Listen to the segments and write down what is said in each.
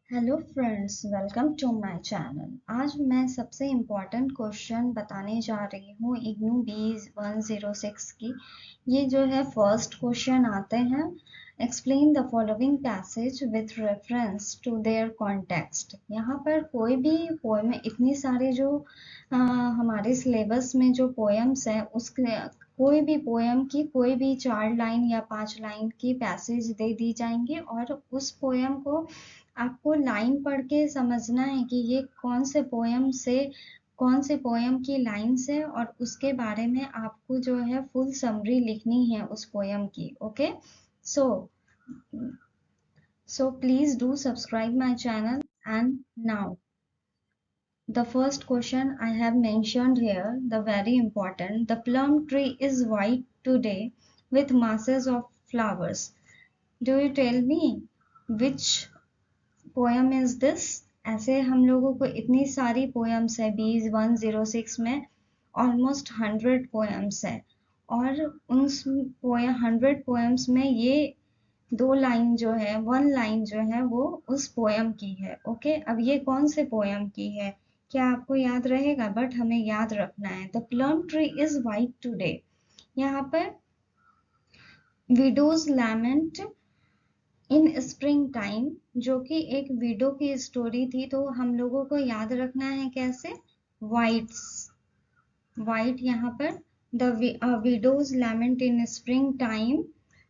Hello friends, welcome to my channel. आज मैं सबसे इम्पोर्टेंट क्वेश्चन बताने जा रही हूँ इग्नू B106 की। ये जो है फर्स्ट क्वेश्चन आते हैं। Explain the following passage with reference to their context. यहाँ पर कोई भी पोएम, इतनी सारे जो हमारे सिलेबस में जो पोएम्स हैं उसके कोई भी पोएम की कोई भी 4 लाइन या 5 लाइन की पैसेज दे दी जाएंगी और उस पोएम को आपको लाइन पढ़ के समझना है कि ये कौन से पोयम की लाइन्स है और उसके बारे में आपको जो है फुल समरी लिखनी है उस पोयम की। Okay, so please do subscribe my channel. And now the first question I have mentioned here, the very important. The plum tree is white today with masses of flowers. Do you tell me which poem is this? ऐसे हम लोगों को इतनी सारी poems है B106 में, almost 100 poems है और उन 100 पोयम्स में ये 2 लाइन जो है, 1 लाइन जो है वो उस पोयम की है। ओके, अब ये कौन से पोयम की है क्या आपको याद रहेगा? बट हमें याद रखना है। The plum tree is white today. यहाँ पर widows lament in spring time, जो कि एक विडो की स्टोरी थी, तो हम लोगों को याद रखना है कैसे? वाइट्स, वाइट यहाँ पर the widow's lament in springtime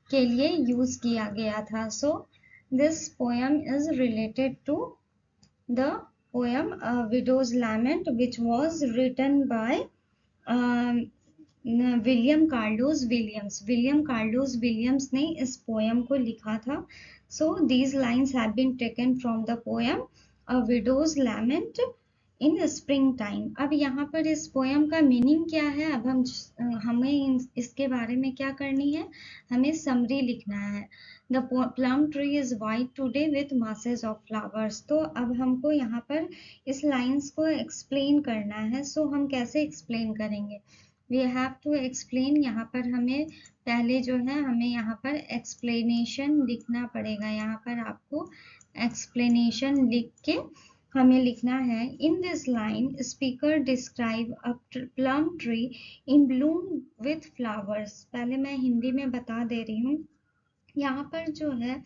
के लिए यूज किया गया था। So this poem is related to the poem widow's lament which was written by William Carlos Williams. William Carlos Williams ने इस पोयम को लिखा था। So these lines have been taken from the poem a widow's lament in springtime. अब यहाँ पर इस poem का मीनिंग क्या है? अब हमें इसके बारे में क्या करनी है? हमें समरी लिखना है। The plum tree is white today with masses of flowers. तो अब हमको यहाँ पर इस लाइन्स को एक्सप्लेन करना है। सो हम कैसे एक्सप्लेन करेंगे? We have to explain. यहाँ पर हमें पहले जो है हमें यहाँ पर एक्सप्लेनेशन लिखना पड़ेगा। यहाँ पर आपको एक्सप्लेनेशन लिख के हमें लिखना है। In this line speaker describe a plum tree in Bloom with flowers. पहले मैं हिंदी में बता दे रही हूँ। यहाँ पर जो है,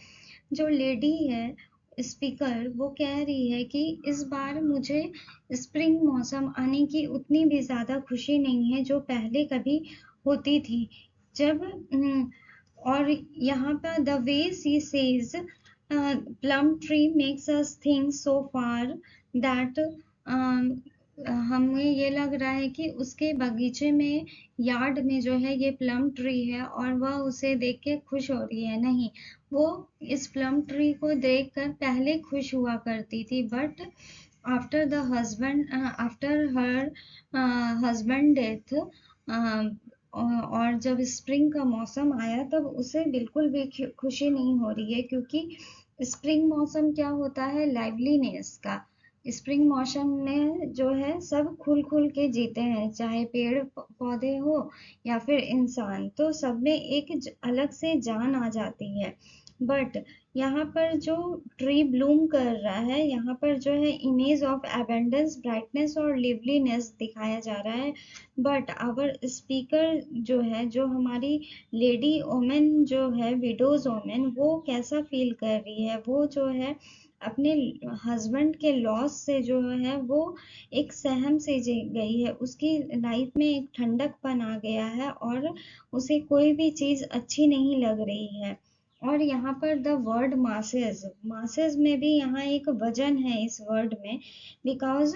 जो लेडी है स्पीकर, वो कह रही है कि इस बार मुझे स्प्रिंग मौसम आने की उतनी भी ज़्यादा खुशी नहीं है जो पहले कभी होती थी। जब और यहाँ पर the way she says plum tree makes us think so far that, हमें ये लग रहा है कि उसके बगीचे में, यार्ड में जो है ये प्लम ट्री है और वह उसे देख के खुश हो रही है। नहीं, वो इस प्लम ट्री को देखकर पहले खुश हुआ करती थी, but after her husband death, और जब स्प्रिंग का मौसम आया तब उसे बिल्कुल भी खुशी नहीं हो रही है, क्योंकि स्प्रिंग मौसम क्या होता है? लाइवलीनेस का। स्प्रिंग मौसम में जो है सब खुल खुल के जीते हैं, चाहे पेड़ पौधे हो या फिर इंसान, तो सब में एक अलग से जान आ जाती है। बट यहाँ पर जो ट्री ब्लूम कर रहा है, यहाँ पर जो है इमेज ऑफ एबेंडेंस, ब्राइटनेस और लिवलीनेस दिखाया जा रहा है। बट आवर स्पीकर जो है, जो हमारी लेडी ओमेन जो है, विडोज ओमेन, वो कैसा फील कर रही है? वो जो है अपने हस्बैंड के लॉस से जो है वो एक सहम से गई है। उसकी लाइफ में एक ठंडकपन आ गया है और उसे कोई भी चीज अच्छी नहीं लग रही है। और यहाँ पर द वर्ड मासेस, मासेस में भी यहाँ एक वजन है इस वर्ड में, because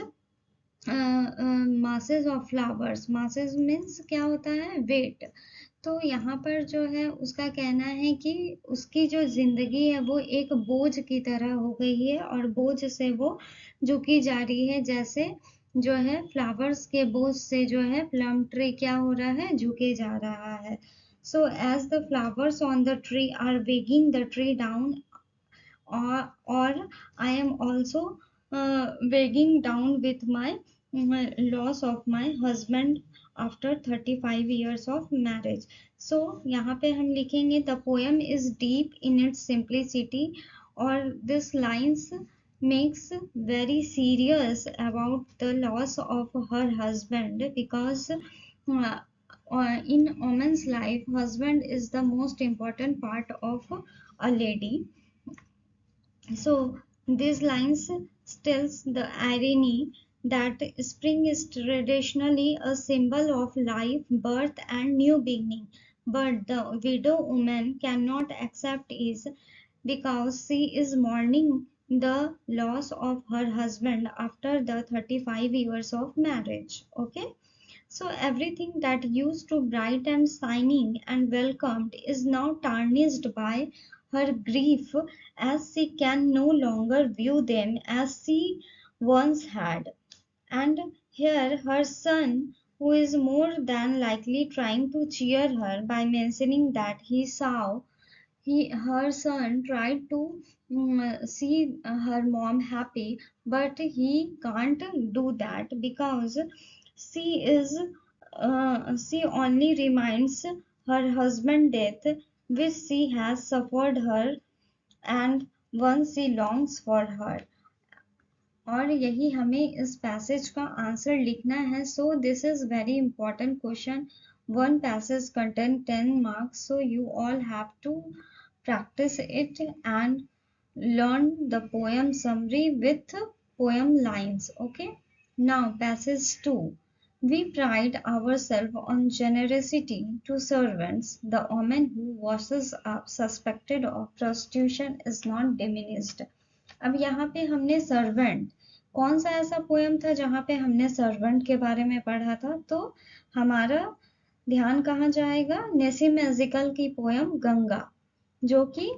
masses of flowers, masses means क्या होता है? वेट। तो यहाँ पर जो है उसका कहना है कि उसकी जो जिंदगी है वो एक बोझ की तरह हो गई है और बोझ से वो झुकी जा रही है, जैसे जो है फ्लावर्स के बोझ से जो है प्लम ट्री क्या हो रहा है? झुके जा रहा है। So as the flowers on the tree are weighing the tree down, or I am also weighing down with my loss of my husband after 35 years of marriage. So यहाँ पे हम लिखेंगे the poem is deep in its simplicity, और this lines makes very serious about the loss of her husband, because in woman's life husband is the most important part of a lady. So these lines tells the irony that spring is traditionally a symbol of life, birth and new beginning, but the widow woman cannot accept is because she is mourning the loss of her husband after the 35 years of marriage. Okay, so everything that used to bright and shining and welcomed is now tarnished by her grief, as she can no longer view them as she once had. And here her son, who is more than likely trying to cheer her by mentioning that he saw her son tried to see her mom happy, but he can't do that because she is she only reminds her husband death, which she has suffered her, and once she longs for her. और यही हमें इस passage का answer लिखना है. So this is very important question. One passage contain 10 marks, so you all have to practice it and learn the poem summary with poem lines. Okay, now passage 2. We pride ourselves on generosity to servants. The woman who washes up suspected of prostitution is not diminished. अब यहाँ पे हमने servant, कौन सा ऐसा poem था जहाँ पे हमने सर्वेंट के बारे में पढ़ा था, तो हमारा ध्यान कहाँ जाएगा, नेसिम एजिकल की पोयम गंगा, जो कि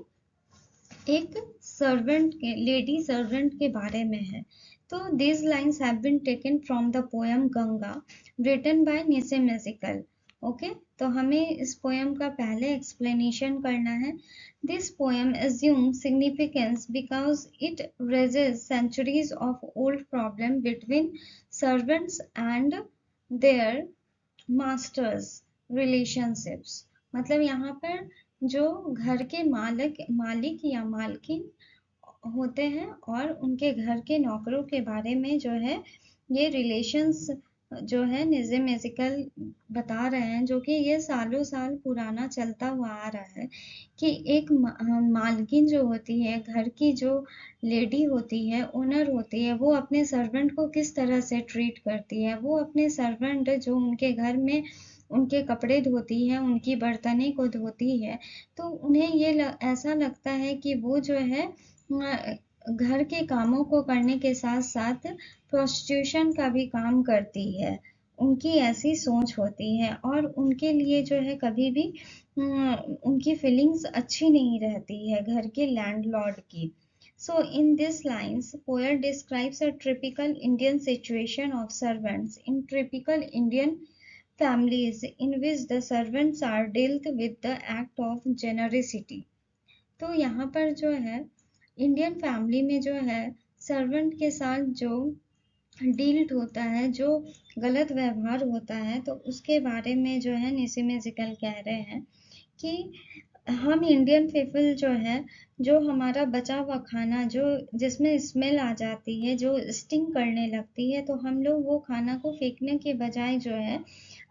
एक सर्वेंट के, लेडी सर्वेंट के बारे में है. तो these lines have been taken from the poem Ganga written by Nissim Ezekiel. Okay, तो हमें इस पोयम का पहले एक्सप्लेनेशन करना है. This poem assumes significance because it raises centuries of old problem between servants and their masters relationships. मतलब यहाँ पर जो घर के मालिक या मालकिन होते हैं और उनके घर के नौकरों के बारे में जो है ये रिलेशंस जो है निज़िम एजिकल बता रहे हैं, जो कि ये सालों साल पुराना चलता हुआ आ रहा है कि एक मालकिन जो होती है, घर की जो लेडी होती है, ओनर होती है, वो अपने सर्वेंट को किस तरह से ट्रीट करती है. वो अपने सर्वेंट जो उनके घर में उनके कपड़े धोती है, उनकी बर्तने को धोती है, तो उन्हें ये ऐसा लगता है कि वो जो है घर के कामों को करने के साथ साथ प्रोस्टिट्यूशन का भी काम करती है. उनकी ऐसी सोच होती है और उनके लिए जो है कभी भी उनकी फीलिंग्स अच्छी नहीं रहती है घर के लैंडलॉर्ड की. So in these lines, poet describes a typical Indian situation of servants in typical Indian families in which the servants are dealt with the act of generosity. तो यहाँ पर जो है इंडियन फैमिली में जो है सर्वेंट के साथ जो डील्ड होता है, जो गलत व्यवहार होता है, तो उसके बारे में जो है नेसिम एजिकल कह रहे हैं कि हम इंडियन पीपल जो है, जो हमारा बचा हुआ खाना जो जिसमें स्मेल आ जाती है, जो स्टिंग करने लगती है, तो हम लोग वो खाना को फेंकने के बजाय जो है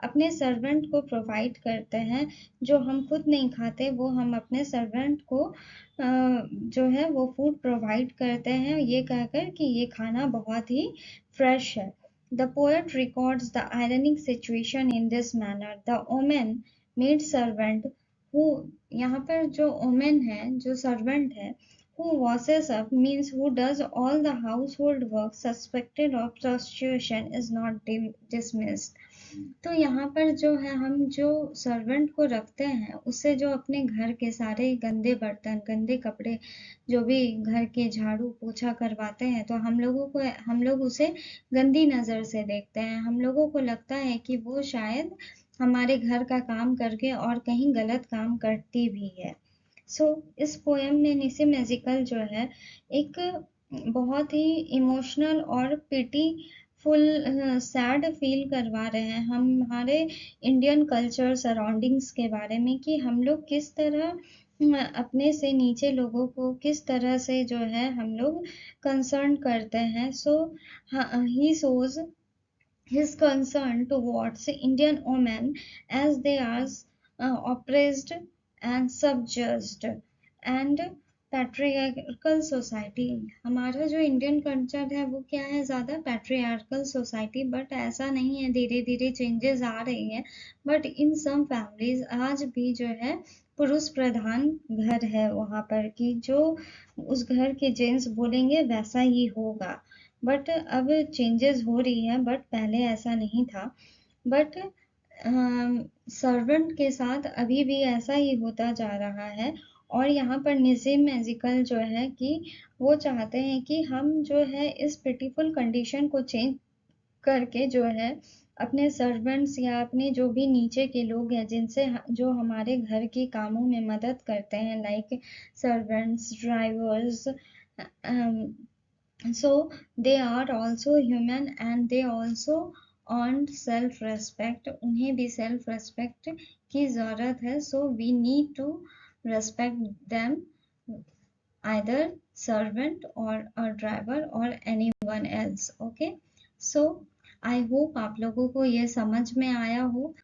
अपने सर्वेंट को प्रोवाइड करते हैं. जो हम खुद नहीं खाते वो हम अपने सर्वेंट को जो है वो फूड प्रोवाइड करते हैं, ये कहकर कि ये खाना बहुत ही फ्रेश है. The poet records the ironic situation in this manner. The woman maid servant who, यहाँ पर जो woman है, जो servant है, who washes up means who does all the household work suspected of prostitution is not dismissed. तो यहाँ पर जो है हम जो सर्वेंट को रखते हैं उससे जो अपने घर के सारे गंदे बर्तन, गंदे कपड़े, जो भी घर के झाड़ू पोछा करवाते हैं, तो हम लोग उसे गंदी नज़र से देखते हैं. हम लोगों को लगता है कि वो शायद हमारे घर का काम करके और कहीं गलत काम करती भी है. सो इस पोएम में नेसिम एजिकल जो है एक बहुत ही इमोशनल और पिटी फुल सैड फील करवा रहे हैं हमारे इंडियन कल्चर सराउंडिंग्स के बारे में, कि हम लोग किस तरह अपने से नीचे लोगों को किस तरह से जो है हम लोग कंसर्न करते हैं. सो ही shows his concern towards Indian women as they are oppressed and subjugated and patriarchal society. हमारा जो इंडियन कल्चर है वो क्या है, ज़्यादा पैट्रियार्कल सोसाइटी. बट ऐसा नहीं है, धीरे धीरे चेंजेस आ रही हैं. बट इन सम फैमिलीज आज भी जो है पुरुष प्रधान घर है वहाँ पर, कि जो उस घर के जेंट्स बोलेंगे वैसा ही होगा. बट अब चेंजेस हो रही है, बट पहले ऐसा नहीं था. बट सर्वेंट के साथ अभी भी ऐसा ही होता जा रहा है. और यहाँ पर निज़िम मैजिकल जो है कि वो चाहते हैं कि हम जो है इस पिटीफुल कंडीशन को चेंज करके जो है अपने सर्वेंट्स या अपने जो भी नीचे के लोग हैं जिनसे जो हमारे घर के कामों में मदद करते हैं, like servants, drivers, so they are also human and they also earned self respect. उन्हें भी self respect की ज़रूरत है. So we need to respect them, either servant or a driver or anyone else. Okay, so I hope आप लोगों को ये समझ में आया हो.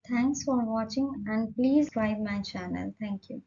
Thanks for watching and please subscribe my channel. Thank you.